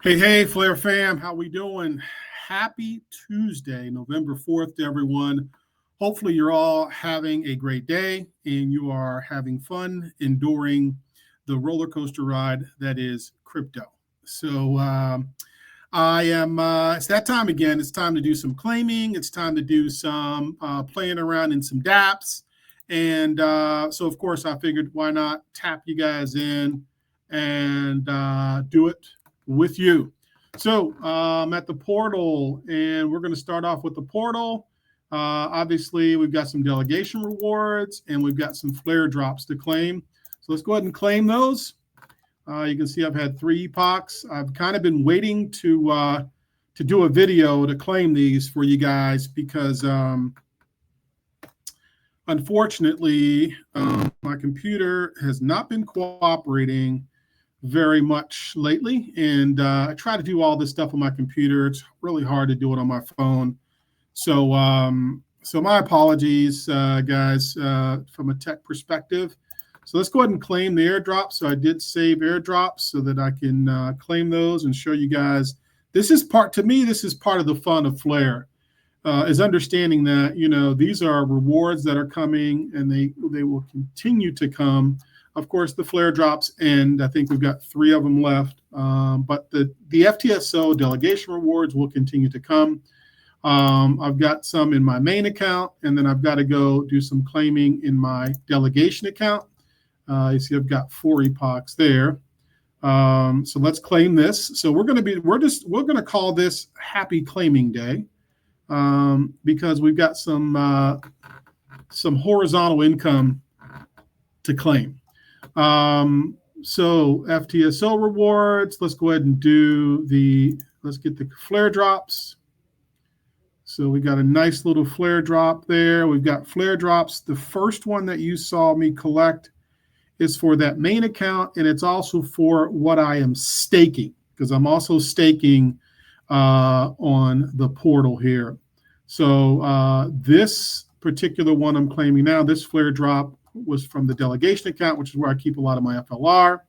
Hey, Flare fam, how we doing? Happy Tuesday, November 4th to everyone. Hopefully you're all having a great day and you are having fun enduring the roller coaster ride that is crypto. So it's that time again. It's time to do some claiming. It's time to do some playing around in some dApps. And so, of course, I figured why not tap you guys in and do it with you. So I'm at the portal, and we're going to start off with the portal. Obviously, we've got some delegation rewards, and we've got some flare drops to claim. So let's go ahead and claim those. You can see I've had 3 epochs. I've kind of been waiting to do a video to claim these for you guys because unfortunately, my computer has not been cooperating very much lately, and I try to do all this stuff on my computer. It's really hard to do it on my phone. So my apologies, guys, from a tech perspective. So let's go ahead and claim the airdrop. So I did save airdrops so that I can claim those and show you guys. This is part of the fun of Flare, is understanding that, these are rewards that are coming and they will continue to come. Of course, the flare drops end. I think we've got 3 of them left, but the FTSO delegation rewards will continue to come. I've got some in my main account, and then I've got to go do some claiming in my delegation account. You see, I've got 4 epochs there. So let's claim this. So we're going to call this Happy Claiming Day, because we've got some horizontal income to claim. So FTSO rewards, let's go ahead and let's get the flare drops. So we got a nice little flare drop there. We've got flare drops. The first one that you saw me collect is for that main account, and it's also for what I am staking, because I'm also staking on the portal here. So this particular one I'm claiming now, this flare drop was from the delegation account, which is where I keep a lot of my FLR.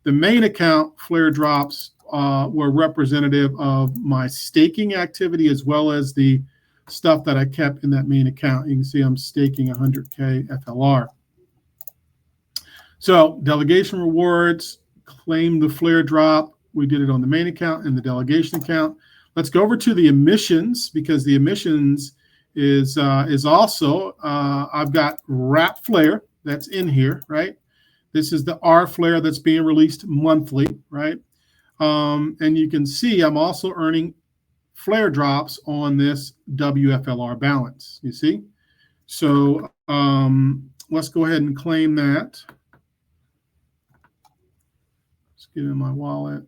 The main account flare drops were representative of my staking activity, as well as the stuff that I kept in that main account. You can see I'm staking 100K FLR. So delegation rewards, claim the flare drop. We did it on the main account and the delegation account. Let's go over to the emissions, because the emissions is also, I've got wrap flare that's in here, right? This is the R flare that's being released monthly, right? And you can see I'm also earning flare drops on this wFLR balance, you see? So let's go ahead and claim that. Let's get in my wallet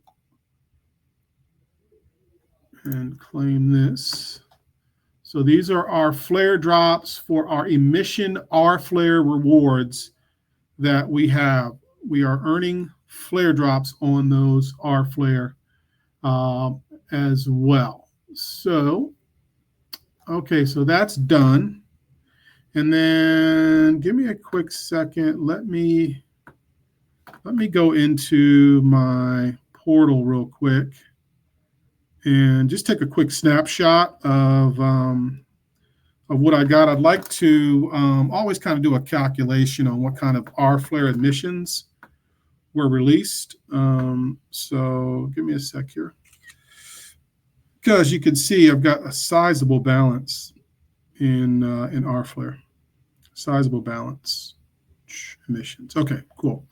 and claim this. So these are our flare drops for our emission R flare rewards that we have. We are earning flare drops on those R flare as well. So, okay, so that's done. And then give me a quick second. Let me go into my portal real quick and just take a quick snapshot of what I got. I'd like to always kind of do a calculation on what kind of R flare emissions were released. So give me a sec here. Because you can see I've got a sizable balance in R flare. Sizable balance emissions. Okay, cool.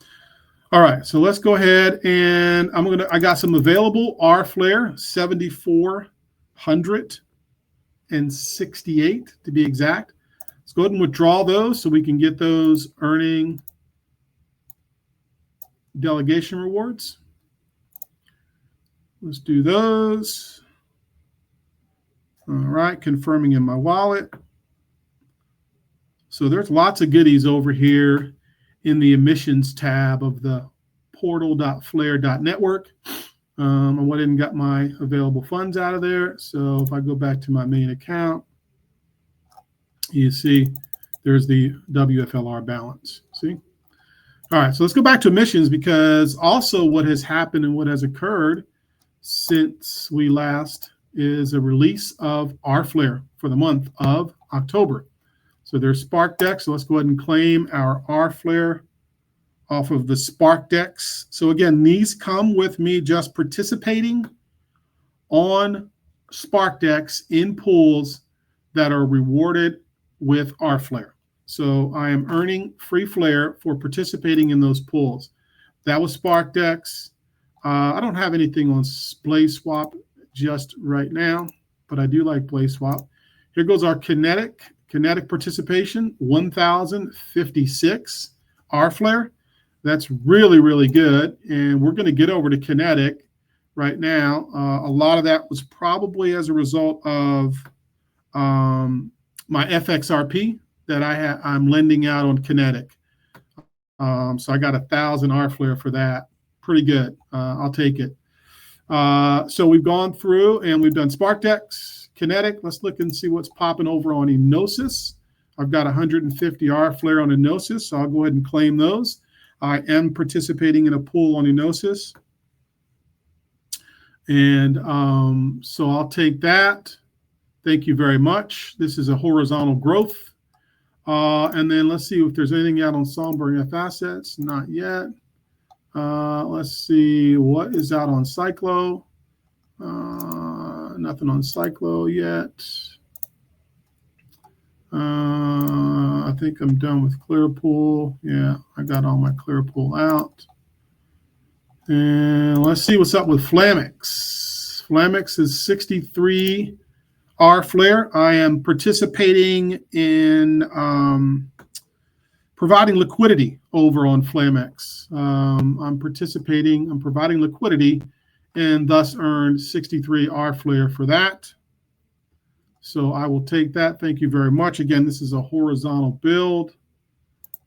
All right, so let's go ahead and I got some available R flare, 7,468 to be exact. Let's go ahead and withdraw those so we can get those earning delegation rewards. Let's do those. All right, confirming in my wallet. So there's lots of goodies over here in the emissions tab of the portal.flare.network. I went in and got my available funds out of there. So if I go back to my main account, you see there's the wFLR balance. See? All right, so let's go back to emissions, because also what has happened and what has occurred since we last is a release of rFLR for the month of October. So there's SparkDEX. So let's go ahead and claim our rFLR off of the SparkDEX. So again, these come with me just participating on SparkDEX in pools that are rewarded with rFLR. So I am earning free flare for participating in those pools. That was SparkDEX. I don't have anything on BlazeSwap just right now, but I do like BlazeSwap. Here goes our Kinetic participation, 1,056 rFLR. That's really, really good. And we're going to get over to Kinetic right now. A lot of that was probably as a result of my XRP that I'm lending out on Kinetic. So I got 1,000 rFLR for that. Pretty good. I'll take it. So we've gone through and we've done SparkDEX, Kinetic. Let's look and see what's popping over on Enosys. I've got 150 rFLR on Enosys, so I'll go ahead and claim those. I am participating in a pool on Enosys. And so I'll take that. Thank you very much. This is a horizontal growth. And then let's see if there's anything out on Songbird F assets. Not yet. Let's see what is out on Cyclo. Nothing on Cyclo yet. I think I'm done with Clearpool. Yeah, I got all my Clearpool out. And let's see what's up with Flamex. Flamex is 63 rFLR. I am participating in providing liquidity over on Flamex. I'm providing liquidity and thus earned 63 rFLR for that. So I will take that. Thank you very much. Again, this is a horizontal build.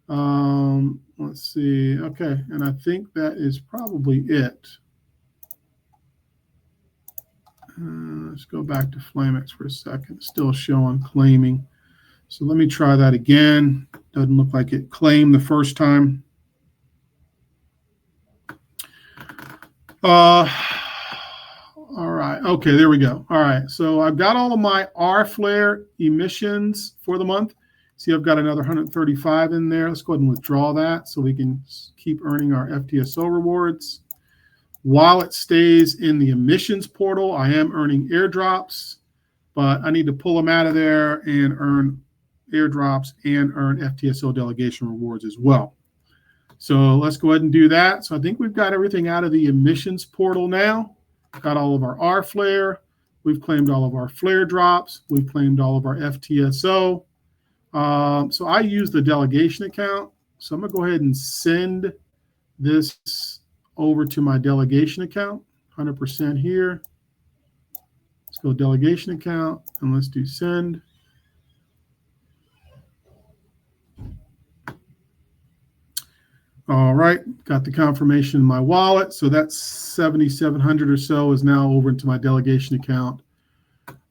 Let's see. Okay, and I think that is probably it. Let's go back to Flamex for a second. It's still showing claiming. So let me try that again. Doesn't look like it claimed the first time. All right. Okay, there we go. All right. So I've got all of my rFLR emissions for the month. See, I've got another 135 in there. Let's go ahead and withdraw that so we can keep earning our FTSO rewards. While it stays in the emissions portal, I am earning airdrops, but I need to pull them out of there and earn airdrops and earn FTSO delegation rewards as well. So let's go ahead and do that. So I think we've got everything out of the emissions portal now. Got all of our rFLR. We've claimed all of our flare drops. We've claimed all of our FTSO. So I use the delegation account. So I'm going to go ahead and send this over to my delegation account, 100% here. Let's go delegation account and let's do send. All right, got the confirmation in my wallet. So that's 7,700 or so is now over into my delegation account.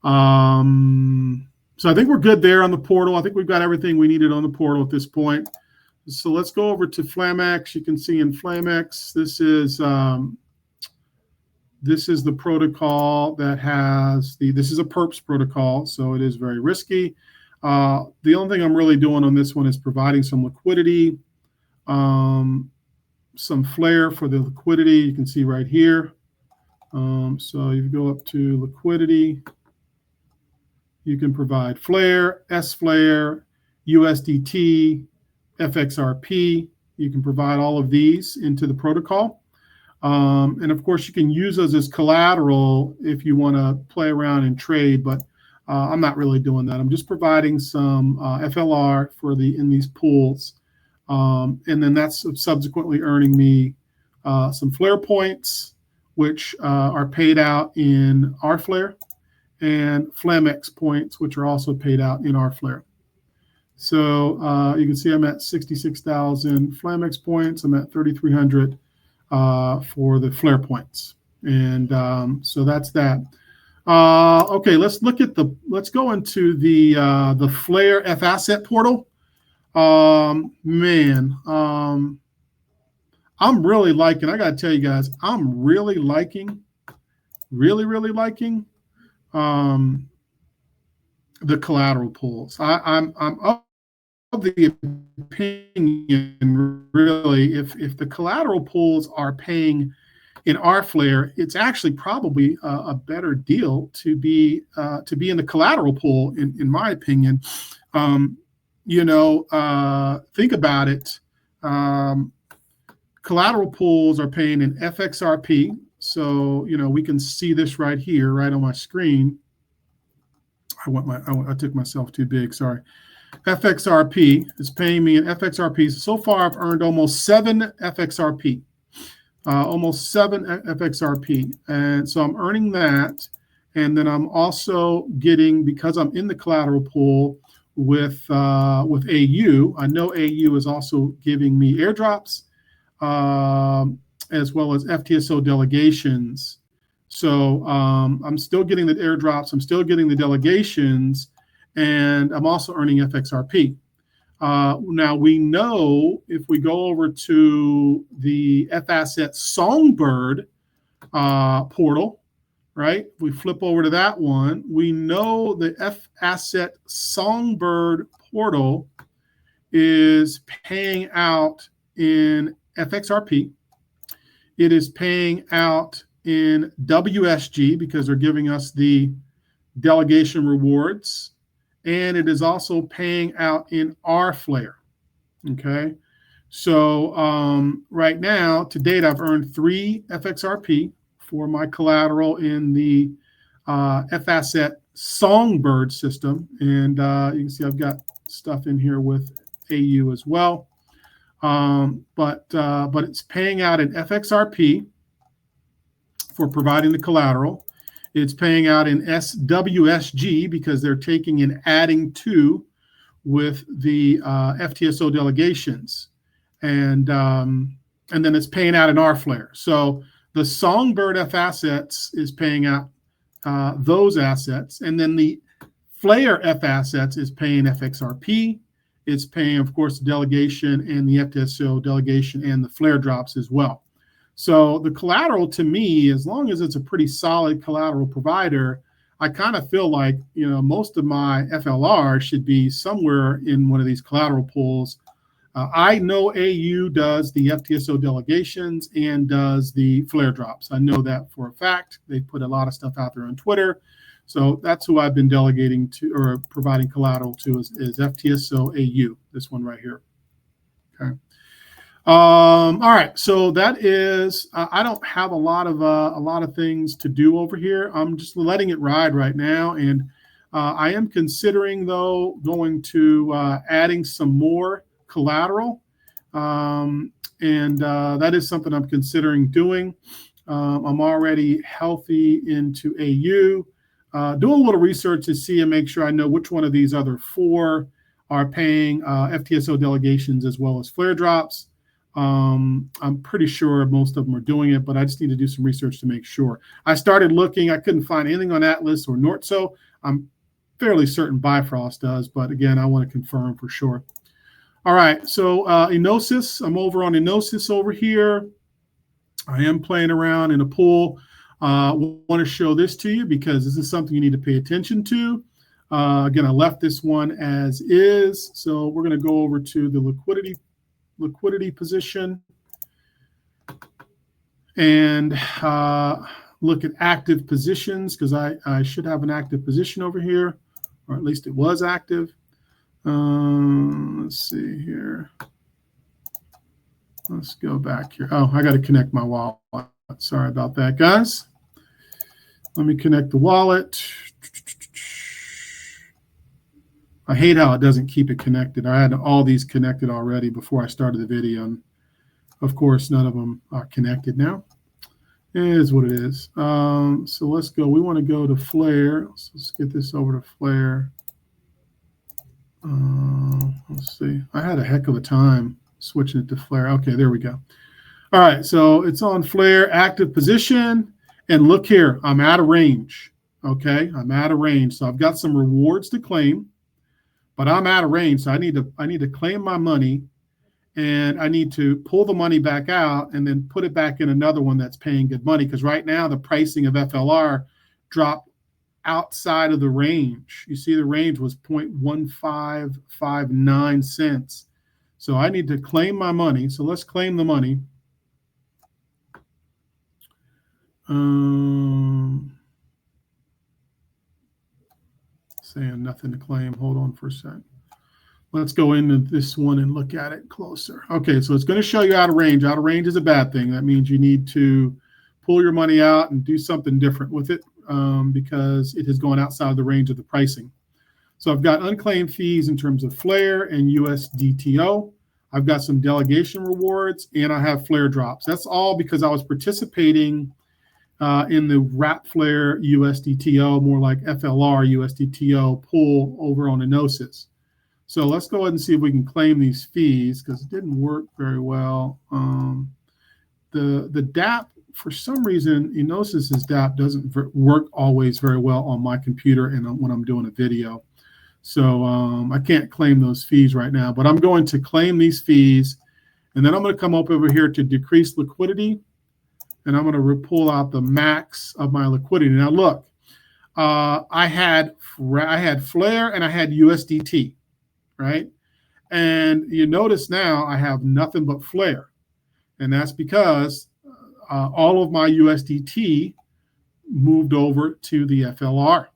So I think we're good there on the portal. I think we've got everything we needed on the portal at this point. So let's go over to Flamex. You can see in Flamex, this is the protocol that has this is a perps protocol, so it is very risky. The only thing I'm really doing on this one is providing some liquidity, some flare for the liquidity. You can see right here. So you go up to liquidity. You can provide flare, S-flare, USDT, FXRP. You can provide all of these into the protocol. And of course, you can use those as collateral if you want to play around and trade, but I'm not really doing that. I'm just providing some FLR in these pools. And then that's subsequently earning me some flare points, which are paid out in rFLR, and Flamex points, which are also paid out in rFLR. So you can see I'm at 66,000 Flamex points. I'm at 3,300 for the flare points. And so that's that. Okay, let's go into the Flare F asset portal. Man, I'm really liking, I got to tell you guys, I'm really liking really, really liking the collateral pools. I'm of the opinion, really, if the collateral pools are paying in rFLare, it's actually probably a better deal to be in the collateral pool, in my opinion. Think about it. Collateral pools are paying in FXRP. So, we can see this right here, right on my screen. I took myself too big, sorry. FXRP is paying me in FXRP. So far, I've earned almost 7 FXRP. Almost 7 FXRP. And so I'm earning that. And then I'm also getting, because I'm in the collateral pool with AU, I know AU is also giving me airdrops as well as FTSO delegations. So I'm still getting the airdrops, I'm still getting the delegations, and I'm also earning FXRP. Now we know if we go over to the F-Asset Songbird portal, right? If we flip over to that one, we know the F-Asset Songbird portal is paying out in FXRP. It is paying out in WSG because they're giving us the delegation rewards. And it is also paying out in rFLare. Okay. So right now, to date, I've earned 3 FXRP for my collateral in the F-Asset Songbird system. And you can see I've got stuff in here with AU as well. But it's paying out in FXRP for providing the collateral. It's paying out in SWSG because they're taking and adding to with the FTSO delegations. And then it's paying out in rFLare. So the Songbird F assets is paying out those assets. And then the Flare F assets is paying FXRP. It's paying, of course, the delegation and the FTSO delegation and the Flare drops as well. So the collateral, to me, as long as it's a pretty solid collateral provider, I kind of feel like, most of my FLR should be somewhere in one of these collateral pools. I know AU does the FTSO delegations and does the Flare drops. I know that for a fact. They put a lot of stuff out there on Twitter. So that's who I've been delegating to or providing collateral to is FTSO AU, this one right here. Okay. All right, so that is. I don't have a lot of things to do over here. I'm just letting it ride right now, and I am considering though going to adding some more collateral, and that is something I'm considering doing. I'm already healthy into AU. Doing a little research to see and make sure I know which one of these other 4 are paying FTSO delegations as well as Flare drops. I'm pretty sure most of them are doing it, but I just need to do some research to make sure. I started looking. I couldn't find anything on Atlas or Nortso. I'm fairly certain Bifrost does, but again, I want to confirm for sure. All right, so Enosys. I'm over on Enosys over here. I am playing around in a pool. Want to show this to you because this is something you need to pay attention to. Again, I left this one as is. So we're going to go over to the liquidity position and look at active positions because I should have an active position over here, or at least it was active. Let's see here. Let's go back here. Oh, I got to connect my wallet. Sorry about that, guys. Let me connect the wallet. I hate how it doesn't keep it connected. I had all these connected already before I started the video. And of course, none of them are connected now. It is what it is. So let's go. We want to go to Flare. So let's get this over to Flare. Let's see. I had a heck of a time switching it to Flare. Okay, there we go. All right, so it's on Flare, active position. And look here, I'm out of range. Okay, I'm out of range. So I've got some rewards to claim, but I'm out of range. So I need to claim my money and I need to pull the money back out and then put it back in another one that's paying good money, because right now the pricing of FLR dropped outside of the range. You see the range was 0.1559 cents. So I need to claim my money. So let's claim the money. Saying nothing to claim. Hold on for a sec. Let's go into this one and look at it closer. Okay, so it's going to show you out of range. Out of range is a bad thing. That means you need to pull your money out and do something different with it, because it has gone outside of the range of the pricing. So I've got unclaimed fees in terms of Flare and USDTO. I've got some delegation rewards, and I have Flare drops. That's all because I was participating in the rFLR USDTO, more like FLR USDTO pull over on Enosys. So let's go ahead and see if we can claim these fees, because it didn't work very well. The dApp, for some reason, Enosys' dApp doesn't work always very well on my computer and when I'm doing a video. So I can't claim those fees right now, but I'm going to claim these fees, and then I'm going to come up over here to decrease liquidity, and I'm going to pull out the max of my liquidity. Now look, I had Flare and I had USDT, right? And you notice now I have nothing but Flare, and that's because all of my USDT moved over to the FLR,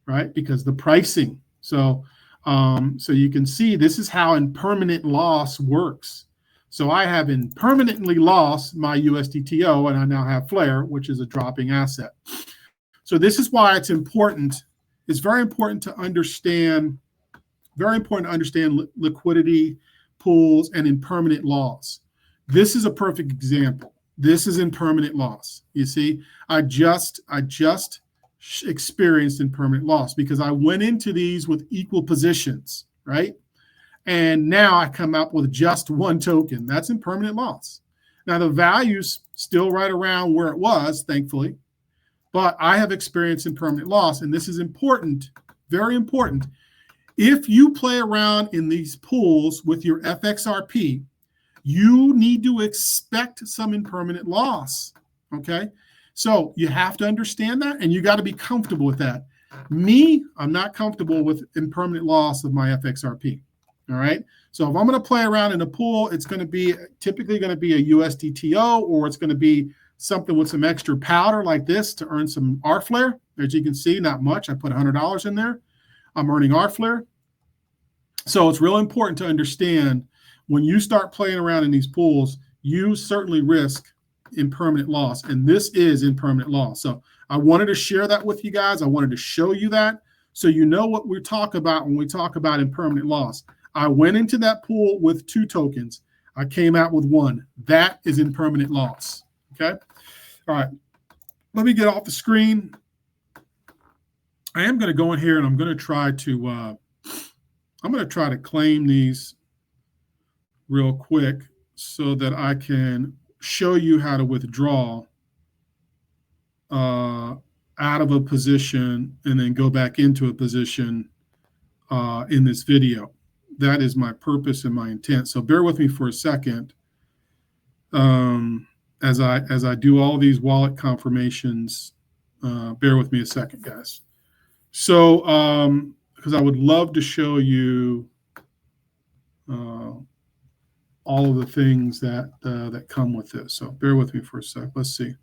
right? Because the pricing. So you can see this is how impermanent loss works. So I have impermanently lost my USDTO, and I now have Flare, which is a dropping asset. So this is why it's important. It's very important to understand, liquidity pools and impermanent loss. This is a perfect example. This is impermanent loss. You see, I just experienced impermanent loss because I went into these with equal positions, right? And now I come up with just one token. That's impermanent loss. Now the value's still right around where it was, thankfully, but I have experienced impermanent loss, and this is important, very important. If you play around in these pools with your FXRP, you need to expect some impermanent loss, okay? So you have to understand that, and you got to be comfortable with that. Me, I'm not comfortable with impermanent loss of my FXRP. All right. So if I'm going to play around in a pool, it's going to be typically going to be a USDTO, or it's going to be something with some extra powder like this to earn some rFLR. As you can see, not much. I put $100 in there. I'm earning rFLR. So it's real important to understand when you start playing around in these pools, you certainly risk impermanent loss. And this is impermanent loss. So I wanted to share that with you guys. I wanted to show you that so you know what we talk about when we talk about impermanent loss. I went into that pool with 2 tokens. I came out with 1. That is impermanent loss. Okay. All right. Let me get off the screen. I am going to go in here and I'm going to try to claim these real quick so that I can show you how to withdraw out of a position and then go back into a position in this video. That is my purpose and my intent. So bear with me for a second as I do all these wallet confirmations. Bear with me a second, guys. So because I would love to show you all of the things that come with this. So bear with me for a sec. Let's see.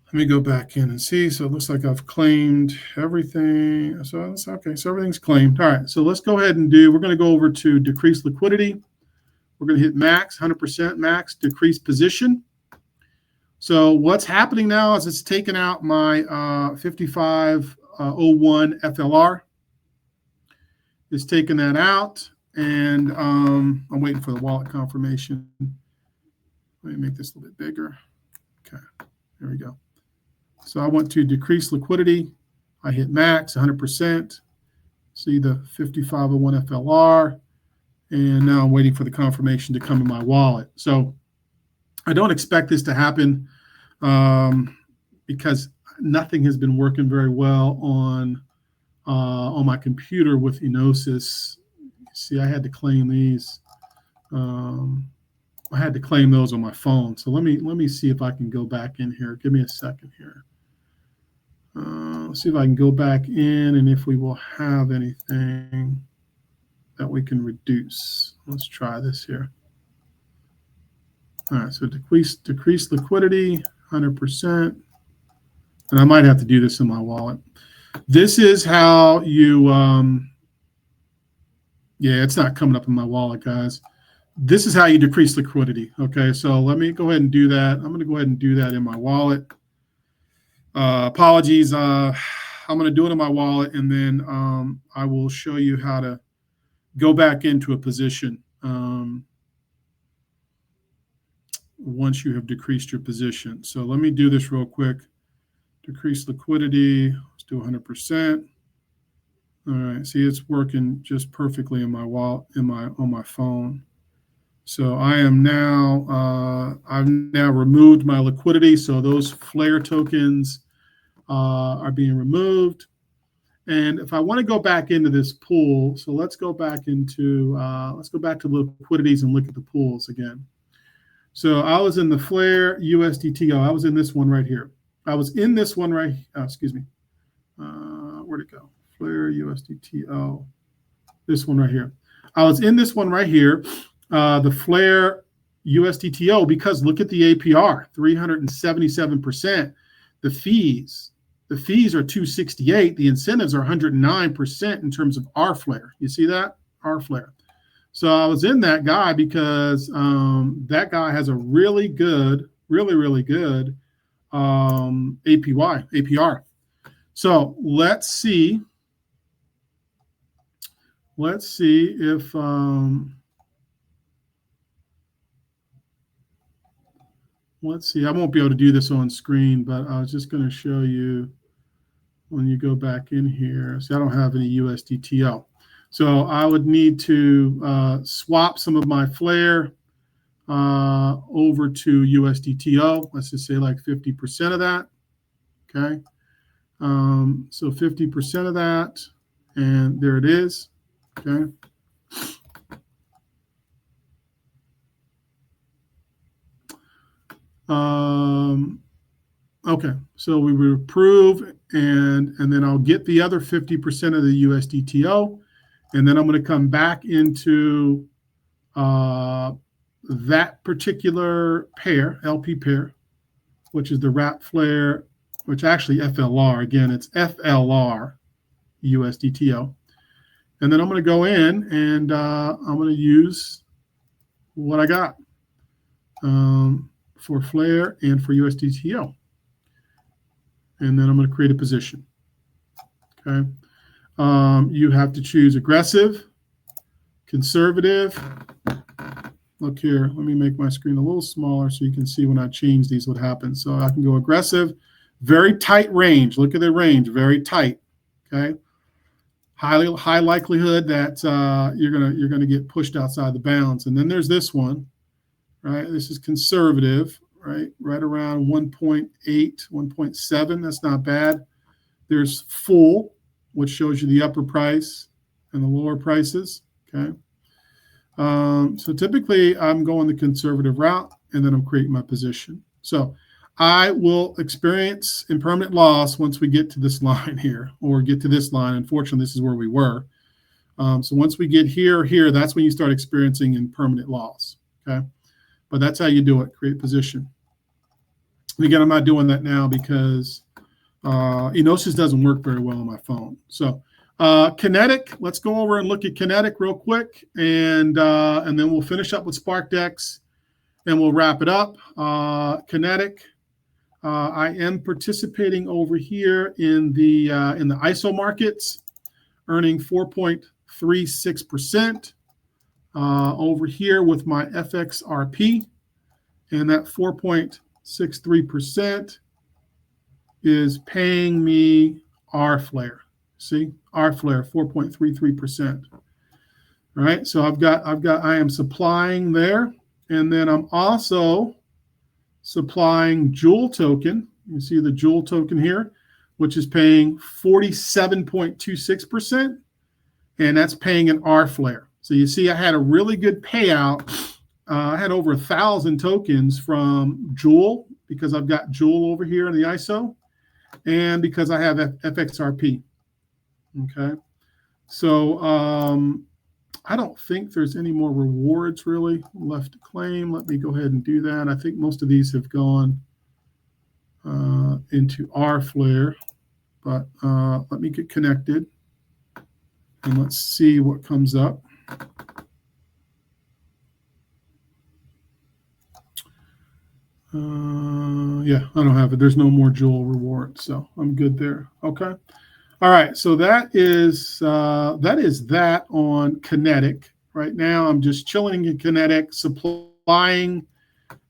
Let me go back in and see. So it looks like I've claimed everything. So that's okay. So everything's claimed. All right. So let's go ahead and we're going to go over to decrease liquidity. We're going to hit max, 100% max, decrease position. So what's happening now is it's taken out my 5501 FLR. It's taken that out, and I'm waiting for the wallet confirmation. Let me make this a little bit bigger. Okay, there we go. So I want to decrease liquidity. I hit max, 100%. See the 5501 FLR. And now I'm waiting for the confirmation to come in my wallet. So I don't expect this to happen because nothing has been working very well on my computer with Enosys. See, I had to claim these. I had to claim those on my phone. So let me see if I can go back in here. Give me a second here. Let's see if I can go back in and if we will have anything that we can reduce. Let's try this here. All right, so decrease liquidity, 100%. And I might have to do this in my wallet. This is how you, yeah, it's not coming up in my wallet, guys. This is how you decrease liquidity. Okay, so let me go ahead and do that. I'm going to go ahead and do that in my wallet. Apologies. I'm going to do it in my wallet, and then I will show you how to go back into a position once you have decreased your position. So let me do this real quick. Decrease liquidity. Let's do 100%. All right. See, it's working just perfectly in my wallet, on my phone. So I am now, I've now removed my liquidity. So those Flare tokens are being removed. And if I want to go back into this pool, so let's go back into, let's go back to liquidities and look at the pools again. So I was in the Flare USDTO. I was in this one right here. I was in this one right, excuse me. Where'd it go? Flare USDTO. This one right here. I was in this one right here, the Flare USDTO, because look at the APR, 377%. The fees are 268. The incentives are 109% in terms of rFLR. You see that? rFLR. So I was in that guy because that guy has a really good, really good APR. So let's see if let's see. I won't be able to do this on screen, but I was just going to show you when you go back in here. See, I don't have any USDTO. So I would need to swap some of my Flare over to USDTO. Let's just say like 50% of that. Okay. So 50% of that, and there it is. Okay. Okay, so we would approve, and then I'll get the other 50% of the USDTO, and then I'm going to come back into that particular pair, LP pair, which is the rFLR, which actually FLR. Again, it's FLR USDTO. And then I'm going to go in and I'm going to use what I got for Flare and for USDTO. And then I'm going to create a position. Okay. You have to choose aggressive, conservative. Look here. Let me make my screen a little smaller so you can see when I change these what happens. So I can go aggressive, very tight range. Look at the range, very tight. Okay. High likelihood that you're gonna get pushed outside the bounds. And then there's this one, right? This is conservative, right around 1.8, 1.7. That's not bad. There's full, which shows you the upper price and the lower prices. Okay. So typically I'm going the conservative route, and then I'm creating my position. So I will experience impermanent loss once we get to this line here, or get to this line. Unfortunately, this is where we were. So once we get here, that's when you start experiencing impermanent loss. Okay. But that's how you do it, create position. And again, I'm not doing that now because Enosys doesn't work very well on my phone. So Kinetic, let's go over and look at Kinetic real quick, and then we'll finish up with SparkDEX, and we'll wrap it up. Kinetic, I am participating over here in the ISO markets, earning 4.36% over here with my XRP, and that 4.63% is paying me rFLR. See, rFLR 4.33%. All right, so I am supplying there, and then I'm also supplying Joule token. You see the Joule token here, which is paying 47.26%, and that's paying an rFLR. So you see I had a really good payout. I had over 1,000 tokens from Joule because I've got Joule over here in the ISO and because I have FXRP. Okay. So I don't think there's any more rewards really left to claim. Let me go ahead and do that. I think most of these have gone into rFLR, but let me get connected and let's see what comes up. Yeah, I don't have it. There's no more Joule rewards, so I'm good there. Okay. All right. So that is that on Kinetic. Right now, I'm just chilling in Kinetic, supplying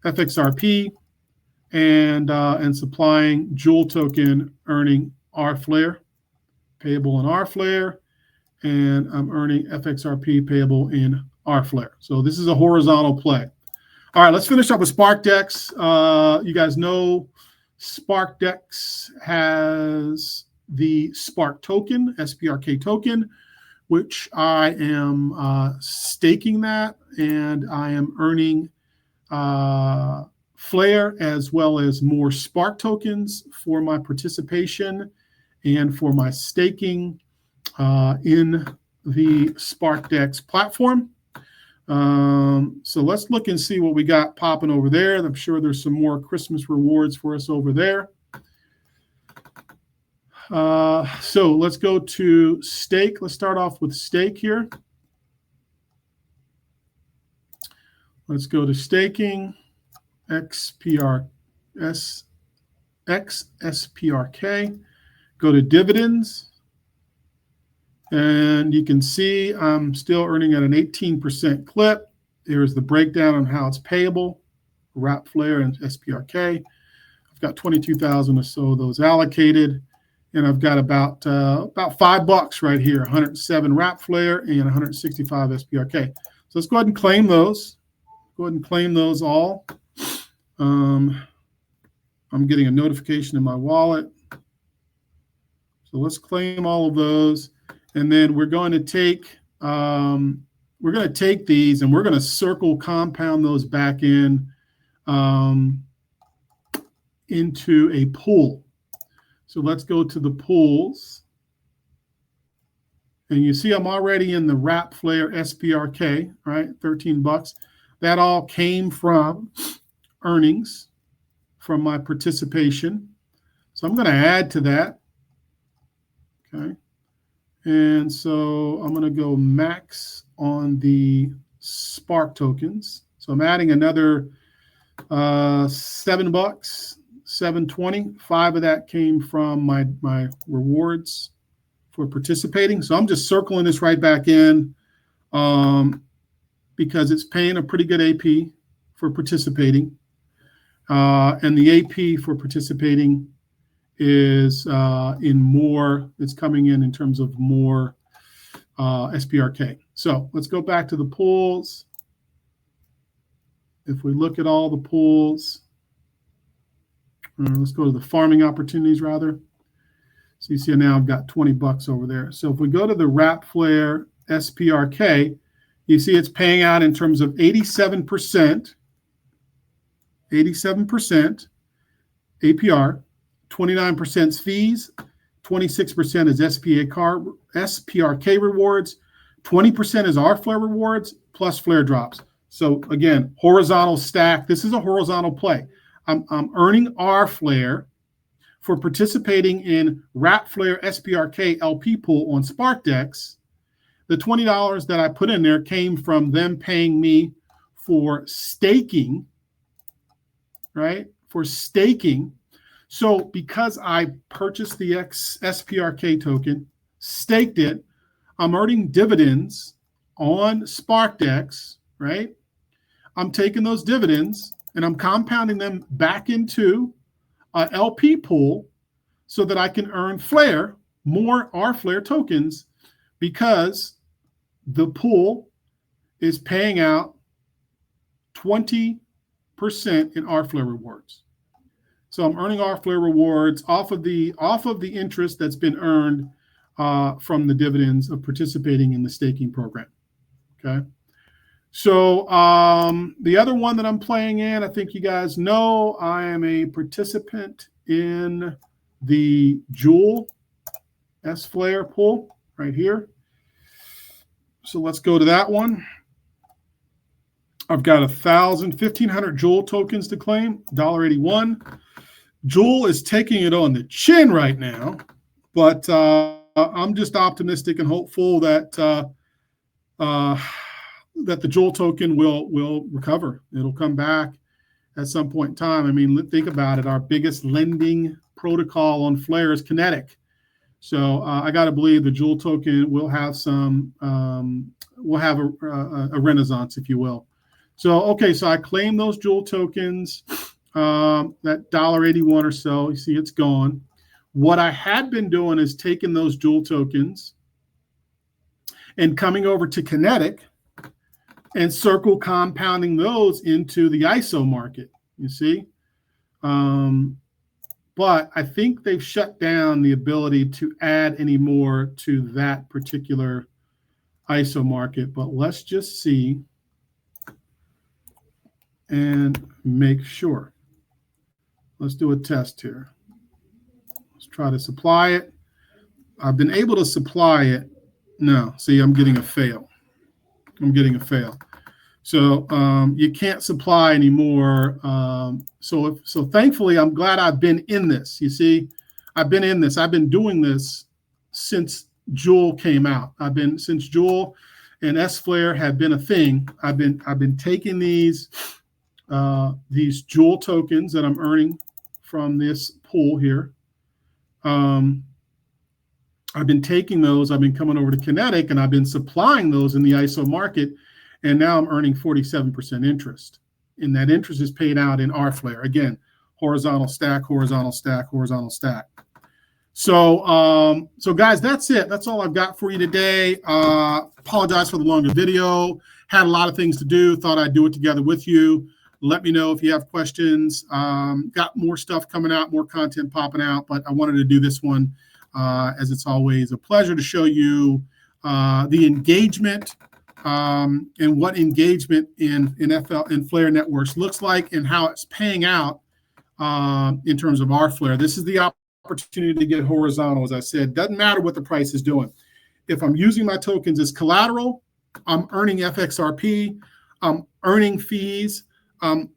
FXRP and supplying Joule token, earning rFLR, payable in rFLR, and I'm earning FXRP payable in rFLR. So this is a horizontal play. All right, let's finish up with SparkDEX. You guys know SparkDEX has the Spark token, SPRK token, which I am staking that, and I am earning Flare as well as more Spark tokens for my participation and for my staking in the SparkDEX platform. So let's look and see what we got popping over there. I'm sure there's some more Christmas rewards for us over there. So let's go to stake. Let's start off with stake here. Let's go to staking, XSPRK, go to dividends. And you can see I'm still earning at an 18% clip. Here's the breakdown on how it's payable, rFLR and SPRK. I've got 22,000 or so of those allocated. And I've got about $5 right here, 107 rFLR and 165 SPRK. So let's go ahead and claim those. Go ahead and claim those all. I'm getting a notification in my wallet. So let's claim all of those. And then we're going to take these and we're going to circle compound those back in into a pool. So let's go to the pools. And you see I'm already in the rFLR SPRK, right? $13. That all came from earnings from my participation. So I'm going to add to that. Okay. And so I'm going to go max on the Spark tokens. So I'm adding another $7, $7.20. 5 of that came from my rewards for participating. So I'm just circling this right back in because it's paying a pretty good AP for participating. And the AP for participating is in more, it's coming in terms of more SPRK. So let's go back to the pools. If we look at all the pools, let's go to the farming opportunities rather. So you see now I've got $20 over there. So if we go to the rFLR SPRK, you see it's paying out in terms of 87% APR, 29% fees, 26% is SPRK rewards, 20% is rFLR rewards, plus flare drops. So again, horizontal stack. This is a horizontal play. I'm earning rFLR for participating in rFLR SPRK LP pool on SparkDEX. The $20 that I put in there came from them paying me for staking, right? For staking. So because I purchased the SPRK token, staked it, I'm earning dividends on SparkDEX, right? I'm taking those dividends and I'm compounding them back into an LP pool so that I can earn Flare, more rFLR tokens, because the pool is paying out 20% in rFLR rewards. So I'm earning rFLR rewards off of the interest that's been earned from the dividends of participating in the staking program. Okay. So the other one that I'm playing in, I think you guys know, I am a participant in the Jewel S-Flare pool right here. So let's go to that one. I've got 1,500 Jewel tokens to claim, $1.81. Jewel is taking it on the chin right now, but I'm just optimistic and hopeful that that the Jewel token will recover. It'll come back at some point in time. I mean, think about it. Our biggest lending protocol on Flare is Kinetic. So I got to believe the Jewel token will have some, will have a renaissance, if you will. So, okay, so I claim those Jewel tokens, that $1.81 or so. You see it's gone. What I had been doing is taking those Jewel tokens and coming over to Kinetic and circle compounding those into the ISO market, you see? But I think they've shut down the ability to add any more to that particular ISO market. But let's just see and make sure. Let's do a test here. Let's try to supply it. I've been able to supply it. No, see, I'm getting a fail. I'm getting a fail. So you can't supply anymore. So thankfully, I'm glad I've been in this. You see, I've been in this. I've been doing this since Jewel came out. Since Jewel and S-Flare have been a thing. I've been taking these Jewel tokens that I'm earning from this pool here. I've been taking those. I've been coming over to Kinetic, and I've been supplying those in the ISO market. And now I'm earning 47% interest. And that interest is paid out in rFLR. Again, horizontal stack, horizontal stack, horizontal stack. So, so guys, that's it. That's all I've got for you today. Apologize for the longer video. Had a lot of things to do. Thought I'd do it together with you. Let me know if you have questions. Got more stuff coming out, more content popping out, but I wanted to do this one as it's always a pleasure to show you the engagement and what engagement in Flare networks looks like and how it's paying out in terms of rFLR. This is the opportunity to get horizontal. As I said, doesn't matter what the price is doing. If I'm using my tokens as collateral, I'm earning FXRP, I'm earning fees,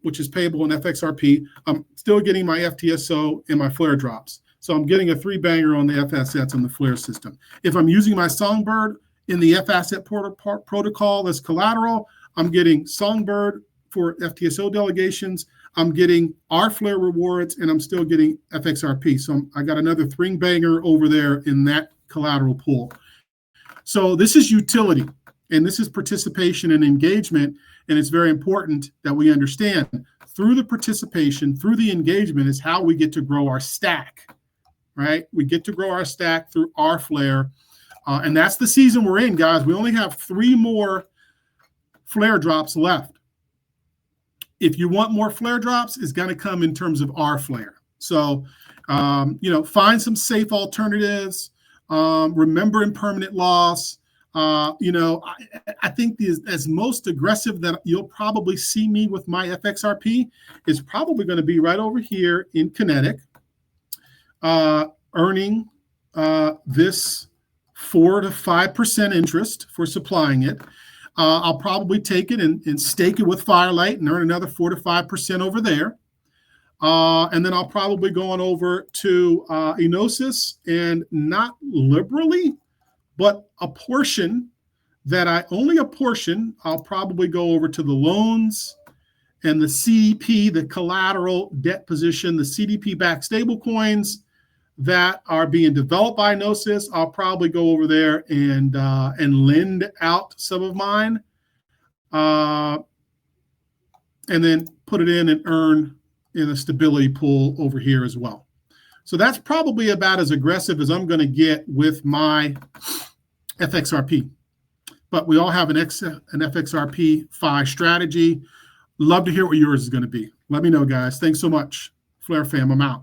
which is payable in FXRP. I'm still getting my FTSO and my Flare drops. So I'm getting a 3-banger on the F assets on the Flare system. If I'm using my Songbird in the F asset protocol as collateral, I'm getting Songbird for FTSO delegations. I'm getting rFLR rewards, and I'm still getting FXRP. So I got another 3-banger over there in that collateral pool. So this is utility, and this is participation and engagement, and it's very important that we understand through the participation, through the engagement is how we get to grow our stack, right? We get to grow our stack through rFLR. And that's the season we're in, guys. We only have 3 more Flare drops left. If you want more Flare drops, it's going to come in terms of rFLR. So, you know, find some safe alternatives. Remember impermanent loss. You know, I think as most aggressive that you'll probably see me with my FXRP is probably going to be right over here in Kinetic, earning this 4 to 5% interest for supplying it. I'll probably take it and stake it with Firelight and earn another 4 to 5% over there. And then I'll probably go on over to Enosys and not liberally, but a portion only a portion, I'll probably go over to the loans and the CDP, the collateral debt position, the CDP-backed stablecoins that are being developed by Enosys. I'll probably go over there and lend out some of mine, and then put it in and earn in a stability pool over here as well. So that's probably about as aggressive as I'm going to get with my FXRP. But we all have an FXRPFi strategy. Love to hear what yours is going to be. Let me know, guys. Thanks so much. Flare fam, I'm out.